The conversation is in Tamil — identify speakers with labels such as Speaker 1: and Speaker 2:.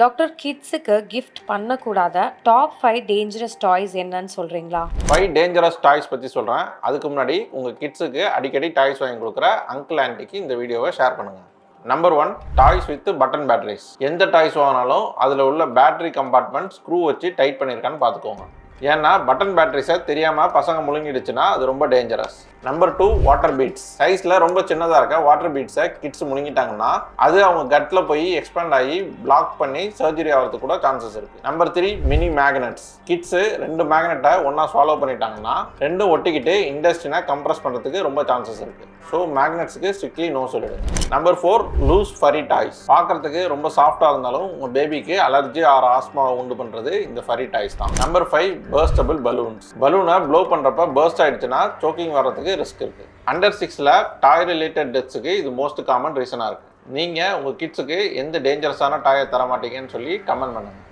Speaker 1: டாக்டர் கிட்ஸுக்கு கிஃப்ட் பண்ணக்கூடாத டாப் 5 டேஞ்சரஸ் டாய்ஸ் என்னன்னு சொல்றீங்களா?
Speaker 2: 5 டேஞ்சரஸ் டாய்ஸ் பற்றி சொல்கிறேன். அதுக்கு முன்னாடி உங்கள் கிட்ஸுக்கு அடிக்கடி டாய்ஸ் வாங்கி கொடுக்குற அங்கிள் ஆண்டிக்கு இந்த வீடியோவை ஷேர் பண்ணுங்கள். Number 1, toys with button batteries. எந்த டாய்ஸ் வாங்கினாலும் அதில் உள்ள பேட்டரி கம்பார்ட்மெண்ட் ஸ்க்ரூ வச்சு டைட் பண்ணியிருக்கான்னு பார்த்துக்கோங்க. ஏன்னா பட்டன் பேட்டரிஸை தெரியாமல் பசங்க முழுங்கிடுச்சுன்னா அது ரொம்ப டேஞ்சரஸ். Number 2, water beads. சைஸில் ரொம்ப சின்னதாக இருக்க வாட்டர் பீட்ஸை கிட்ஸ் முழுங்கிட்டாங்கன்னா அது அவங்க கட்டில் போய் எக்ஸ்பேண்ட் ஆகி பிளாக் பண்ணி சர்ஜரி ஆகிறதுக்கு கூட சான்சஸ் இருக்குது. Number 3, mini magnets. கிட்ஸு 2 மேக்னெட்டை ஒன்றா ஃபாலோ பண்ணிட்டாங்கன்னா ரெண்டும் ஒட்டிக்கிட்டு இண்டஸ்ட்ரினை கம்ப்ரஸ் பண்ணுறதுக்கு ரொம்ப சான்சஸ் இருக்குது. ஸோ மேக்னெட்ஸுக்கு ஸ்ட்ரிக்ட்லி நோ சொல்லிடுங்க. Number 4, loose furry toys. பார்க்குறதுக்கு ரொம்ப சாஃப்டாக இருந்தாலும் உங்கள் பேபிக்கு அலர்ஜி ஆர் ஆஸ்மாவை உண்டு பண்ணுறது இந்த ஃபரி டாய்ஸ் தான். Number 5, burstable balloons. பலூனை ப்ளோ பண்ணுறப்ப பர்ஸ்ட் ஆகிடுச்சுன்னா சோக்கிங் வர்றதுக்கு ரிஸ்க் இருக்குது. அண்டர் 6ல் டாய் ரிலேட்டட் டெத்ஸுக்கு இது மோஸ்ட் காமன் ரீசனாக இருக்குது. நீங்கள் உங்கள் கிட்ஸுக்கு எந்த டேஞ்சரஸான டாயை தர மாட்டீங்கன்னு சொல்லி கமெண்ட் பண்ணுங்கள்.